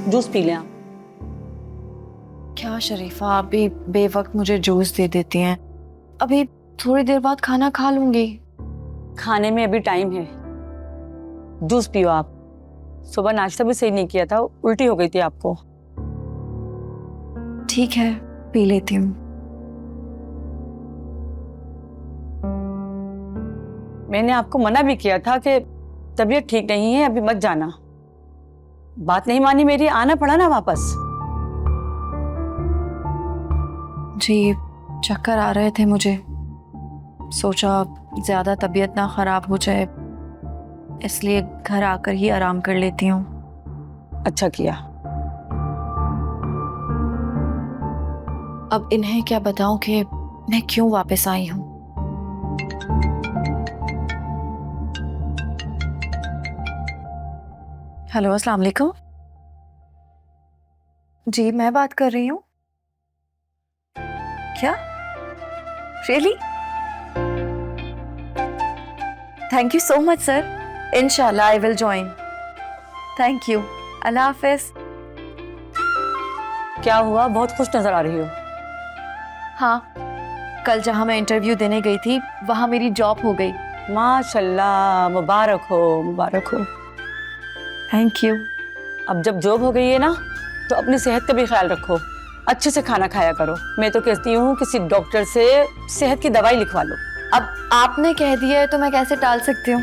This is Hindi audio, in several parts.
जूस पी लें आप। क्या शरीफा, आप भी बेवक्त मुझे जूस दे देती हैं। अभी थोड़ी देर बाद खाना खा लूंगी। खाने में अभी टाइम है, जूस पियो आप। सुबह नाश्ता भी सही नहीं किया था, उल्टी हो गई थी आपको। ठीक है, पी लेती हूँ। मैंने आपको मना भी किया था कि तबीयत ठीक नहीं है, अभी मत जाना। बात नहीं मानी मेरी, आना पड़ा ना वापस। जी, चक्कर आ रहे थे मुझे, सोचा ज्यादा तबीयत ना खराब हो जाए, इसलिए घर आकर ही आराम कर लेती हूँ। अच्छा किया। अब इन्हें क्या बताऊं कि मैं क्यों वापस आई हूँ। हेलो, अस्सलाम वालेकुम। जी, मैं बात कर रही हूँ। क्या? Really? Thank you so much sir. इंशाल्लाह I will join. Thank you. अल्लाह हाफिज। क्या हुआ, बहुत खुश नजर आ रही हो। हाँ, कल जहाँ मैं इंटरव्यू देने गई थी वहाँ मेरी जॉब हो गई। माशाल्लाह, मुबारक हो, मुबारक हो। Thank you. अब जब जॉब हो गई है ना, तो अपनी सेहत का भी ख्याल रखो, अच्छे से खाना खाया करो। मैं तो कहती हूँ किसी डॉक्टर से सेहत की दवाई लिखवा लो। अब आपने कह दिया है तो मैं कैसे टाल सकती हूँ।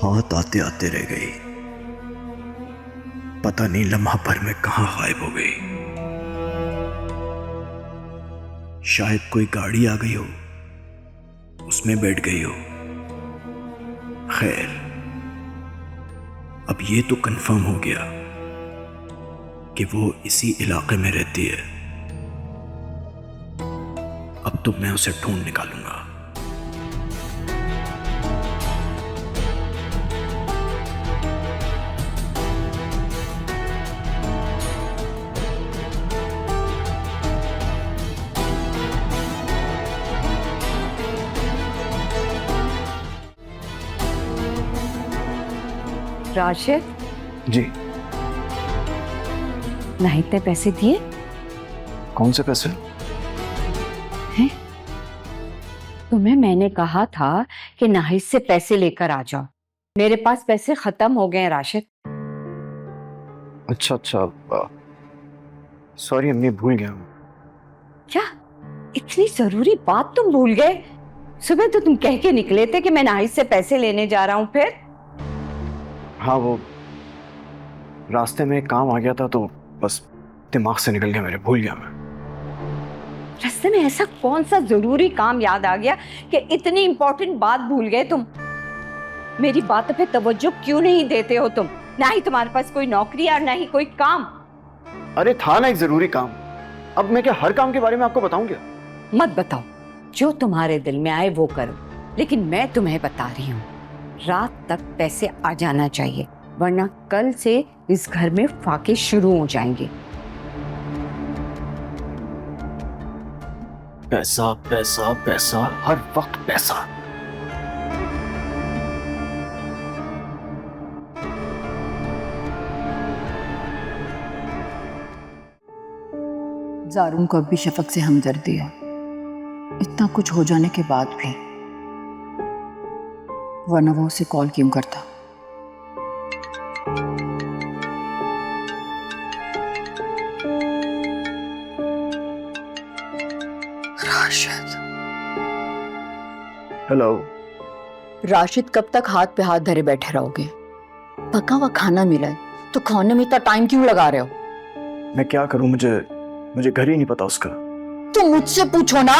हाथ आते आते रह गई, पता नहीं लम्हा भर में कहां गायब हो गई। शायद कोई गाड़ी आ गई हो, उसमें बैठ गई हो। खैर, अब ये तो कंफर्म हो गया कि वो इसी इलाके में रहती है। अब तो मैं उसे ढूंढ निकालूंगा। राशिद जी। नाहिद ने पैसे दिए? कौन से पैसे? हैं? तुम्हें मैंने कहा था कि नाहिद से पैसे लेकर आ जाओ। मेरे पास पैसे खत्म हो गए हैं राशिद। अच्छा अच्छा, सॉरी अम्मी, भूल गया हूँ। क्या इतनी जरूरी बात तुम भूल गए? सुबह तो तुम कह के निकले थे कि मैं नाहिद से पैसे लेने जा रहा हूँ। फिर? हाँ, वो रास्ते में एक काम आ गया था तो बस दिमाग से निकल गया मेरे, भूल गया मैं। रास्ते में ऐसा कौन सा जरूरी काम याद आ गया कि इतनी इंपॉर्टेंट बात भूल गए तुम? मेरी बात पे तवज्जो क्यों नहीं देते हो तुम? ना ही तुम्हारे पास कोई नौकरी और ना ही कोई काम। अरे था ना एक जरूरी काम, अब मैं क्या हर काम के बारे में आपको बताऊं क्या? मत बताओ, जो तुम्हारे दिल में आए वो करो, लेकिन मैं तुम्हें बता रही हूँ, रात तक पैसे आ जाना चाहिए, वरना कल से इस घर में फाके शुरू हो जाएंगे। पैसा पैसा पैसा, हर वक्त पैसा। जारून को अब भी शफक से हमदर्दी है, इतना कुछ हो जाने के बाद भी, वरना वो उसे कॉल क्यों करता। राशिद। हेलो। राशिद, कब तक हाथ पे हाथ धरे बैठे रहोगे? पका हुआ खाना मिला है तो खाने में इतना टाइम क्यों लगा रहे हो? मैं क्या करूं, मुझे घर ही नहीं पता उसका। तुम मुझसे पूछो ना,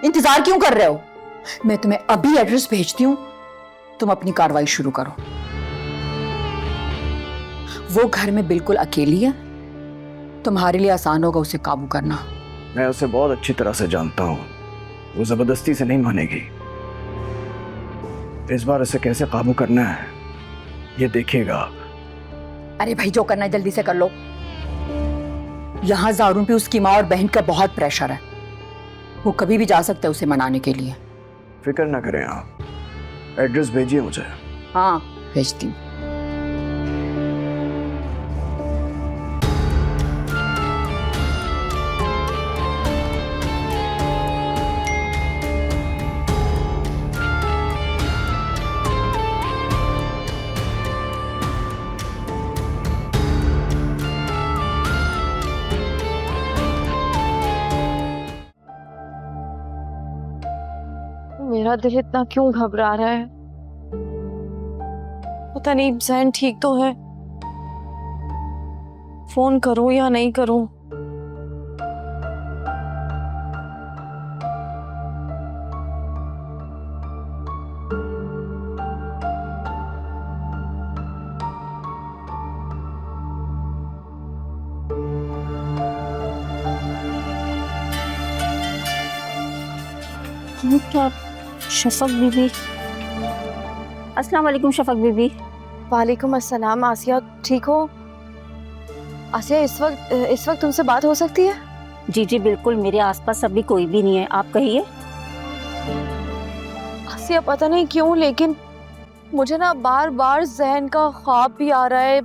इंतजार क्यों कर रहे हो? मैं तुम्हें अभी एड्रेस भेजती हूँ, तुम अपनी कार्रवाई शुरू करो। वो घर में बिल्कुल अकेली है, तुम्हारे लिए आसान होगा उसे काबू करना। मैं उसे बहुत अच्छी तरह से जानता हूं, वो जबरदस्ती से नहीं मानेगी। इस बार इसे कैसे काबू करना है ये देखिएगा आप। अरे भाई, जो करना है जल्दी से कर लो। यहाँ जारून पे उसकी माँ और बहन का बहुत प्रेशर है, वो कभी भी जा सकते हैं उसे मनाने के लिए। फिक्र ना करें आप, एड्रेस भेजिए मुझे। हाँ, भेजती हूँ। मेरा दिल इतना क्यों घबरा रहा है? पता नहीं जैन ठीक तो है। फोन करूं या नहीं करूं? क्या शफक बीबी? अस्सलाम वालेकुम शफक बीबी। वालेकुम अस्सलाम। आसिया ठीक हो? आसिया इस वक्त तुमसे बात हो सकती है? जी जी बिल्कुल, मेरे आसपास अभी कोई भी नहीं है, आप कहिए। आसिया पता नहीं क्यों लेकिन मुझे ना बार बार जहन का ख्वाब भी आ रहा है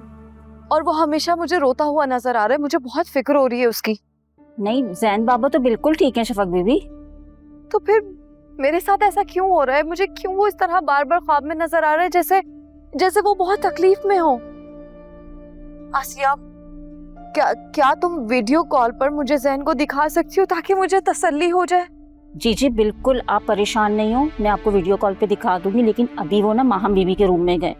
और वो हमेशा मुझे रोता हुआ नजर आ रहा है। मुझे बहुत फिक्र हो रही है उसकी। नहीं, जैन बाबा तो बिल्कुल ठीक है शफक बीबी। तो फिर मेरे साथ ऐसा क्यों हो रहा है? मुझे क्यों वो इस तरह बार बार ख्वाब में नजर आ रहा है जैसे वो बहुत तकलीफ में हो। आसिया क्या तुम वीडियो कॉल पर मुझे जैन को दिखा सकती हो ताकि मुझे तसल्ली हो जाए? जी जी बिल्कुल, आप परेशान नहीं हो, मैं आपको वीडियो कॉल पे दिखा दूंगी। लेकिन अभी वो ना माहम बीबी के रूम में गए।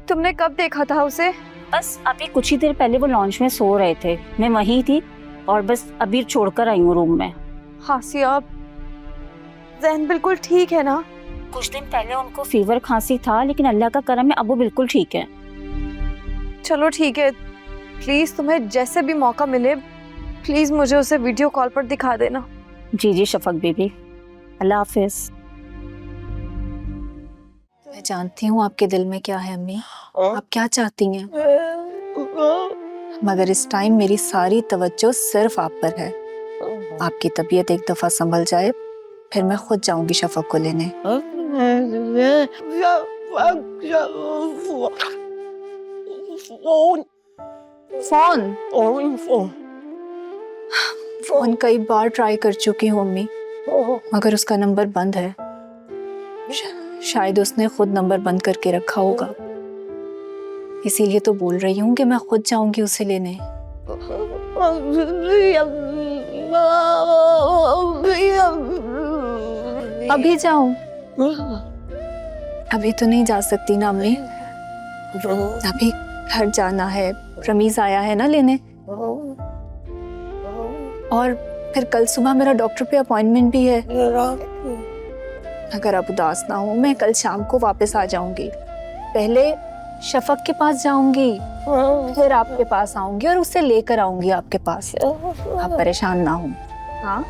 तुमने कब देखा था उसे? बस अभी कुछ ही देर पहले वो लॉन्च में सो रहे थे, मैं वहीं थी और बस अभी छोड़कर आई हूँ रूम में। आसिया जैन बिल्कुल ठीक है ना? कुछ दिन पहले उनको फीवर खांसी था लेकिन अल्लाह का करम है अब वो बिल्कुल ठीक है। चलो ठीक है, प्लीज तुम्हें जैसे भी मौका मिले प्लीज मुझे उसे वीडियो कॉल पर दिखा देना। जी जी शफक बीबी, अल्लाह हाफिज। मैं जानती हूँ आपके दिल में क्या है अम्मी, आप क्या चाहती हैं, मगर इस टाइम मेरी सारी तवज्जो सिर्फ आप पर है। आपकी तबीयत एक दफा संभल जाए फिर मैं खुद जाऊंगी शफक को लेने। फोन कई बार ट्राई कर चुकी हूँ अम्मी, मगर उसका नंबर बंद है। शायद उसने खुद नंबर बंद करके रखा होगा, इसीलिए तो बोल रही हूँ कि मैं खुद जाऊंगी उसे लेने। अभी जाऊं? अभी तो नहीं जा सकती ना अम्मी, अभी घर जाना है, रमीज आया है ना लेने, और फिर कल सुबह मेरा डॉक्टर पे अपॉइंटमेंट भी है। अगर आप उदास ना हो मैं कल शाम को वापस आ जाऊंगी। पहले शफक के पास जाऊंगी, फिर आपके पास आऊंगी और उसे लेकर आऊंगी आपके पास। आप परेशान ना हो। हाँ